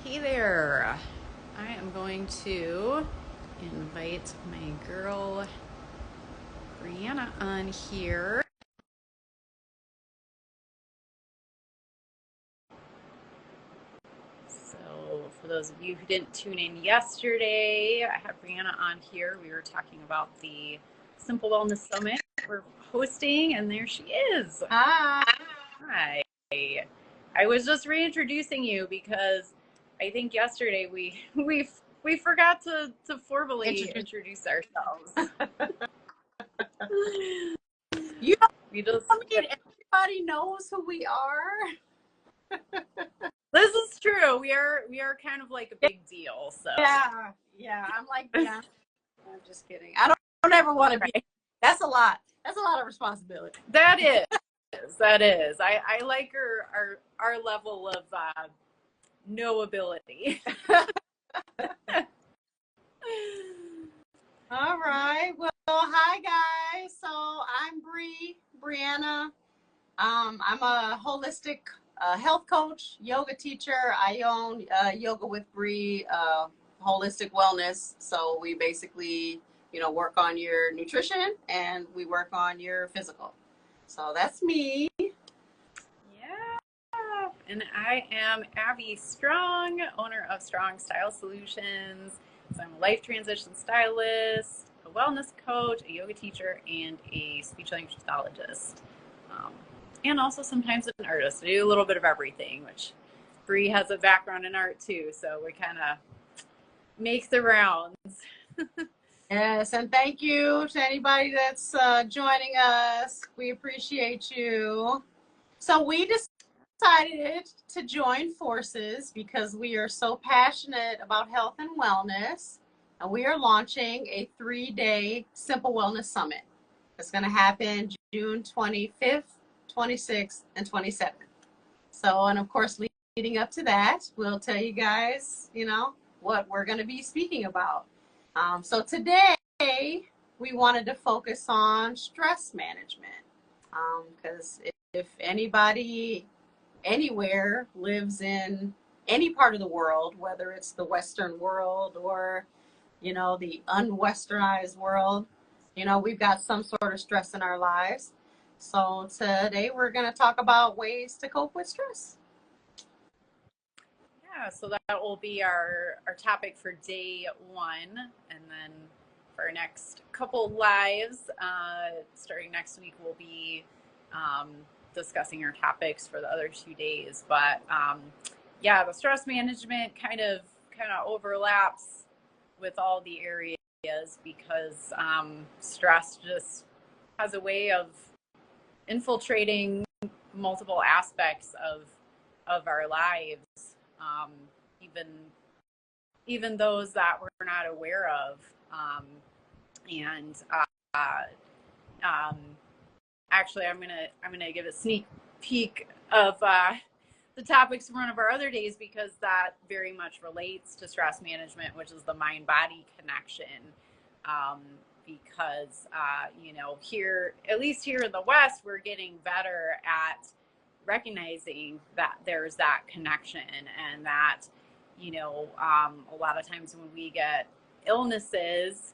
Hey there. I am going to invite my girl Brianna on here. So, for those of you who didn't tune in yesterday, I had Brianna on here. We were talking about the Simple Wellness Summit we're hosting, and there she is. Hi. Hi. I was just reintroducing you because I think yesterday we forgot to formally introduce ourselves. You We just everybody knows who we are. This is true. We are kind of like a big deal. So yeah. I'm like, yeah. I'm just kidding. I don't ever want to be. That's a lot. That's a lot of responsibility. That is. I like our level of knowability. All right. Well, hi guys. So I'm Brianna. I'm a holistic health coach, yoga teacher. I own Yoga with Bree, holistic wellness. So we basically, work on your nutrition and we work on your physical. So that's me. Yeah. And I am Abby Strong, owner of Strong Style Solutions. So I'm a life transition stylist, a wellness coach, a yoga teacher, and a speech language pathologist. And also sometimes an artist. I do a little bit of everything, which Bree has a background in art too, so we kind of make the rounds. Yes, and thank you to anybody that's joining us. We appreciate you. So we decided to join forces because we are so passionate about health and wellness, and we are launching a 3-day Simple Wellness Summit. It's going to happen June 25th, 26th, and 27th. So, and of course, leading up to that, we'll tell you guys, what we're going to be speaking about. So today, we wanted to focus on stress management because if anybody anywhere lives in any part of the world, whether it's the Western world or, the unwesternized world, we've got some sort of stress in our lives. So today we're going to talk about ways to cope with stress. Yeah, so that will be our topic for day one. And then for our next couple lives, starting next week, we'll be discussing our topics for the other 2 days. But yeah, the stress management kind of overlaps with all the areas because stress just has a way of infiltrating multiple aspects of our lives, even those that we're not aware of. Actually, I'm gonna give a sneak peek of the topics from one of our other days because that very much relates to stress management, which is the mind-body connection. Because here, at least here in the West, we're getting better at recognizing that there's that connection, and that a lot of times when we get illnesses,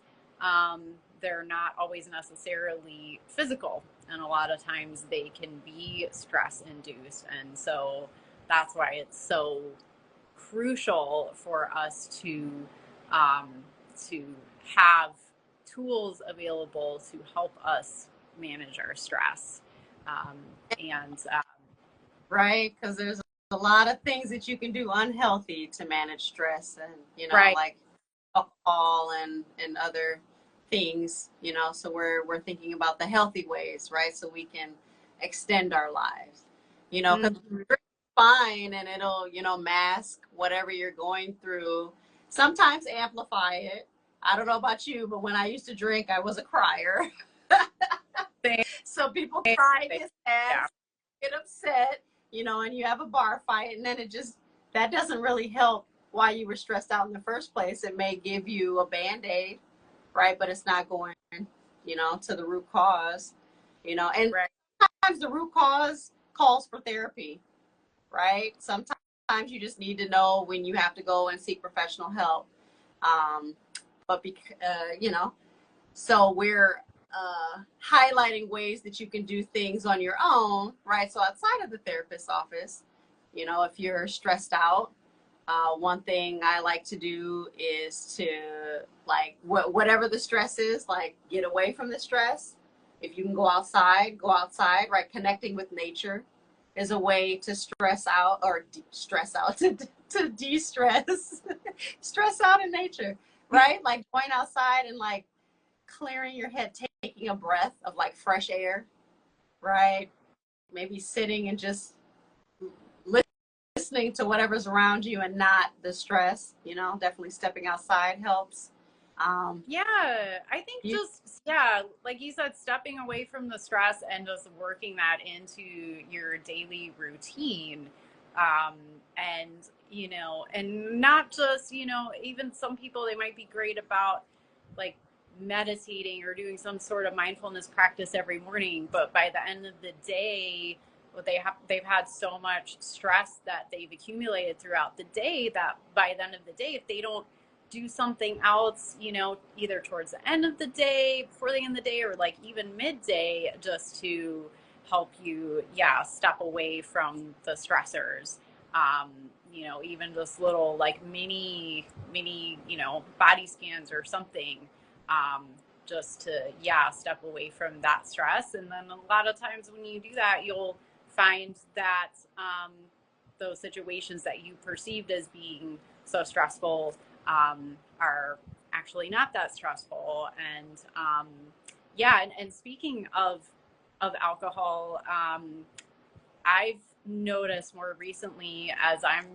they're not always necessarily physical, and a lot of times they can be stress induced. And so that's why it's so crucial for us to have tools available to help us manage our stress. Right, because there's a lot of things that you can do unhealthy to manage stress, and right. like alcohol and other things, so we're thinking about the healthy ways, right? So we can extend our lives, because you're fine and it'll, mask whatever you're going through, sometimes amplify it. I don't know about you, but when I used to drink, I was a crier. So people cry this ass, get upset, and you have a bar fight, and then that doesn't really help why you were stressed out in the first place. It may give you a Band-Aid, right? But it's not going, to the root cause, and sometimes the root cause calls for therapy, right? Sometimes sometimes you just need to know when you have to go and seek professional help. But you know, so we're highlighting ways that you can do things on your own, right? So outside of the therapist's office, you know, if you're stressed out, one thing I like to do is to, like, whatever the stress is, like, get away from the stress. If you can go outside, right? Connecting with nature is a way to stress out, or stress out, to de-stress. Stress out in nature, right? Like going outside and like clearing your head, taking a breath of like fresh air, right? Maybe sitting and just listening to whatever's around you and not the stress, you know. Definitely stepping outside helps. Yeah, I think just, yeah, like you said, stepping away from the stress and just working that into your daily routine. And, you know, and not just, you know, even some people, they might be great about like meditating or doing some sort of mindfulness practice every morning, but by the end of the day, what they've had so much stress that they've accumulated throughout the day that by the end of the day, if they don't do something else, you know, either towards the end of the day, before the end of the day, or like even midday, just to help you, yeah, step away from the stressors. You know, even just little like mini, you know, body scans or something, just to, yeah, step away from that stress. And then a lot of times when you do that, you'll find that those situations that you perceived as being so stressful are actually not that stressful. And yeah, and speaking of alcohol, I've noticed more recently as I'm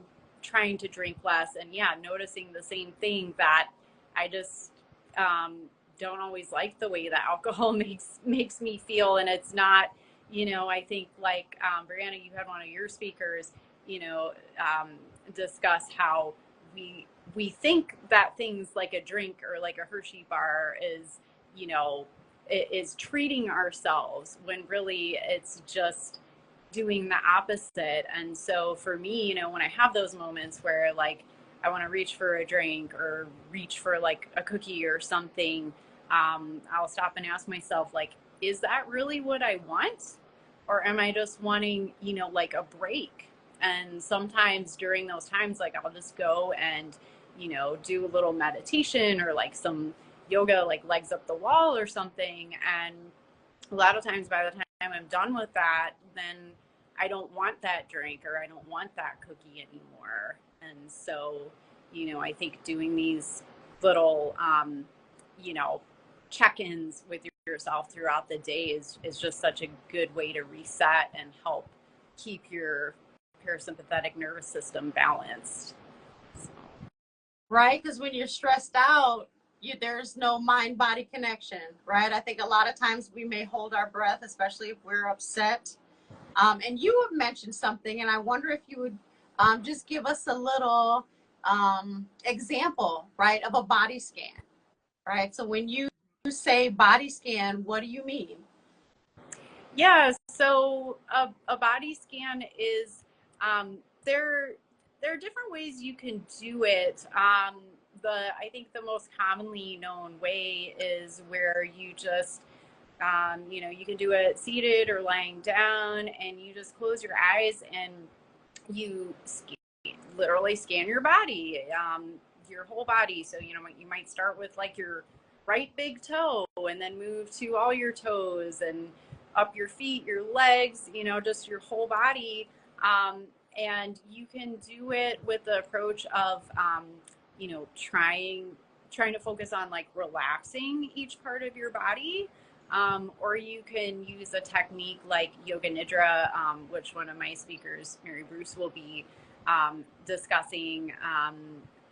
trying to drink less, and yeah, noticing the same thing, that I just don't always like the way that alcohol makes me feel. And it's not, you know, I think like Brianna, you had one of your speakers, you know, discuss how we think that things like a drink or like a Hershey bar is, you know, is treating ourselves, when really it's just doing the opposite. And so for me, you know, when I have those moments where like I want to reach for a drink or reach for like a cookie or something, I'll stop and ask myself, like, is that really what I want? Or am I just wanting, you know, like a break? And sometimes during those times, like I'll just go and, you know, do a little meditation or like some yoga, like legs up the wall or something. And a lot of times by the time I'm done with that, then I don't want that drink or I don't want that cookie anymore. And so, you know, I think doing these little, you know, check-ins with yourself throughout the day is just such a good way to reset and help keep your parasympathetic nervous system balanced. So. Right, because when you're stressed out, there's no mind-body connection, right? I think a lot of times we may hold our breath, especially if we're upset. And you have mentioned something, and I wonder if you would just give us a little example, right, of a body scan, right? So when you say body scan, what do you mean? Yeah, so a body scan is, there are different ways you can do it. I think the most commonly known way is where you just, you know, you can do it seated or lying down, and you just close your eyes and you literally scan your body, your whole body. So, you know, you might start with like your right big toe and then move to all your toes and up your feet, your legs, you know, just your whole body. And you can do it with the approach of, you know, trying to focus on like relaxing each part of your body. Or you can use a technique like yoga nidra, which one of my speakers, Mary Bruce, will be discussing.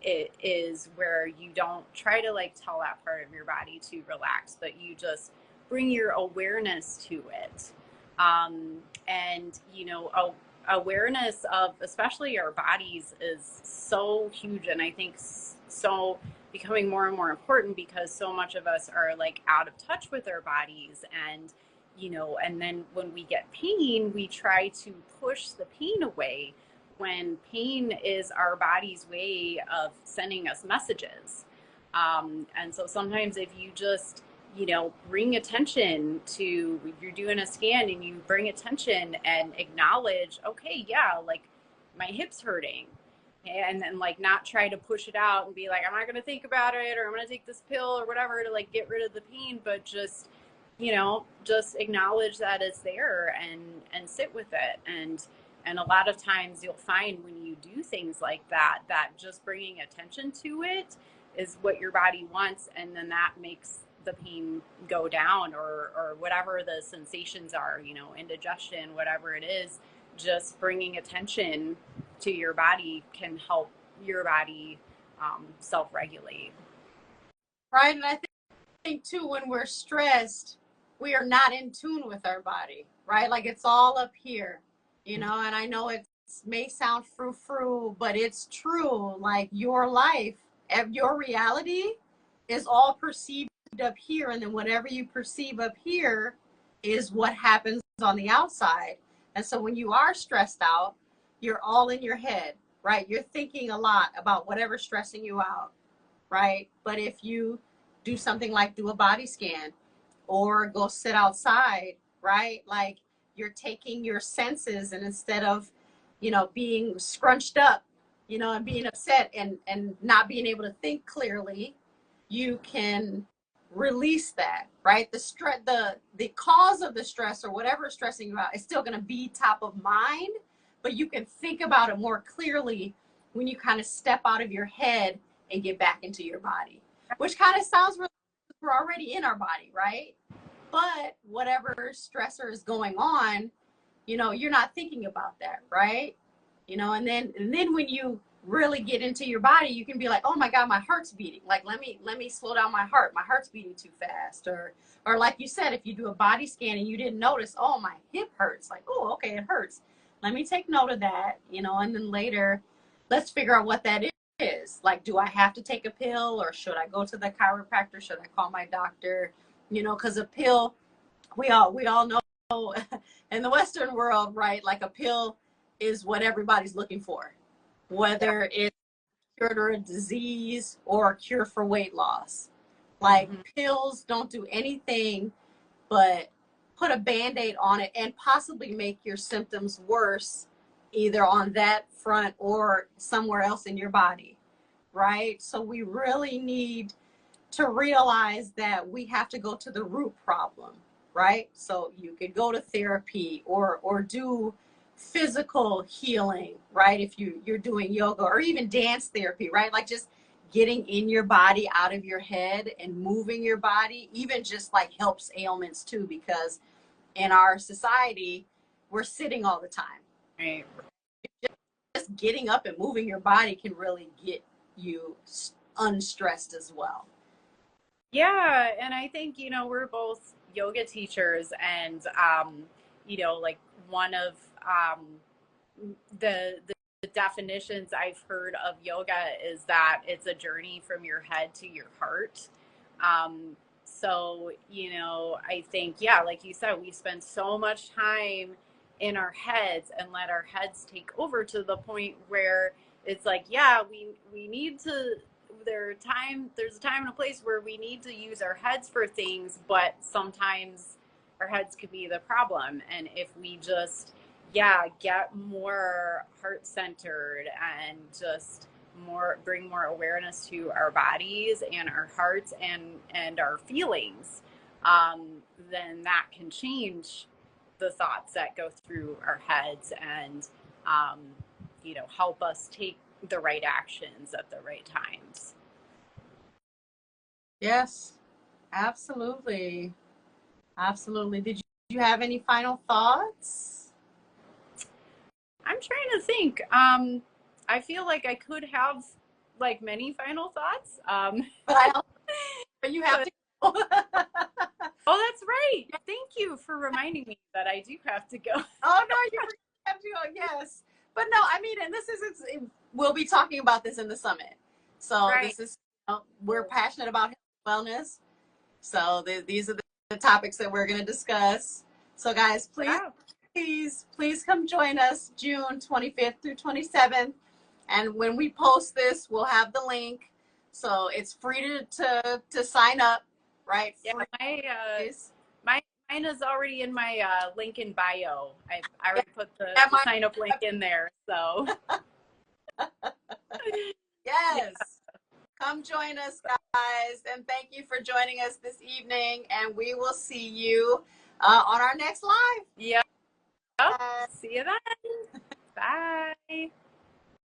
It is where you don't try to like tell that part of your body to relax, but you just bring your awareness to it. And, you know, awareness of especially our bodies is so huge, and I think so becoming more and more important, because so much of us are like out of touch with our bodies. And, you know, and then when we get pain, we try to push the pain away, when pain is our body's way of sending us messages. And so sometimes if you just, bring attention to, if you're doing a scan and you bring attention and acknowledge, okay, yeah, like my hip's hurting. And then like not try to push it out and be like, I'm not going to think about it, or I'm going to take this pill or whatever to like get rid of the pain, but just, just acknowledge that it's there and sit with it. And a lot of times you'll find when you do things like that, that just bringing attention to it is what your body wants. And then that makes the pain go down, or whatever the sensations are, indigestion, whatever it is, just bringing attention to your body can help your body self-regulate. Right. And I think too, when we're stressed, we are not in tune with our body, right? Like it's all up here, and I know it may sound frou-frou, but it's true. Like your life, your reality is all perceived up here, and then whatever you perceive up here is what happens on the outside. And so when you are stressed out, you're all in your head, right? You're thinking a lot about whatever's stressing you out, right? But if you do something like do a body scan or go sit outside, right? Like you're taking your senses, and instead of, being scrunched up, and being upset and not being able to think clearly, you can release that, right? The stress, the cause of the stress or whatever is stressing you out is still going to be top of mind, but you can think about it more clearly when you kind of step out of your head and get back into your body, which kind of sounds really, we're already in our body, right? But whatever stressor is going on, you're not thinking about that, right? And then when you really get into your body, you can be like, oh my God, my heart's beating. Like, let me slow down my heart. My heart's beating too fast. Or like you said, if you do a body scan and you didn't notice, oh, my hip hurts. Like, oh, okay, it hurts. Let me take note of that, and then later, let's figure out what that is. Like, do I have to take a pill, or should I go to the chiropractor? Should I call my doctor? Because a pill, we all know in the Western world, right? Like a pill is what everybody's looking for, whether it's a cure to a disease or a cure for weight loss. Like pills don't do anything but put a Band-Aid on it and possibly make your symptoms worse, either on that front or somewhere else in your body, right? So we really need to realize that we have to go to the root problem, right? So you could go to therapy or do physical healing, right? If you're doing yoga or even dance therapy, right? Like just getting in your body, out of your head, and moving your body, even just like helps ailments too, because in our society, we're sitting all the time. Right. Just getting up and moving your body can really get you unstressed as well. Yeah, and I think, we're both yoga teachers, and like one of the definitions I've heard of yoga is that it's a journey from your head to your heart. So, I think, yeah, like you said, we spend so much time in our heads and let our heads take over to the point where it's like, yeah, we need to, there's a time and a place where we need to use our heads for things, but sometimes our heads could be the problem. And if we just, get more heart-centered and just bring more awareness to our bodies and our hearts and our feelings, then that can change the thoughts that go through our heads and, help us take the right actions at the right times. Yes, absolutely. Absolutely. Did you have any final thoughts? I'm trying to think. I feel like I could have like many final thoughts. But you have to go. Oh, that's right. Thank you for reminding me that I do have to go. Oh, no, you have to go. Yes. But no, I mean, and we'll be talking about this in the summit. So This is, we're passionate about wellness. So these are the topics that we're going to discuss. So guys, please please come join us June 25th through 27th. And when we post this, we'll have the link. So it's free to sign up, right? Yeah, mine is already in my link in bio. I already put the sign up link in there. So yes. Come join us, guys. And thank you for joining us this evening. And we will see you on our next live. Yeah. See you then. Bye.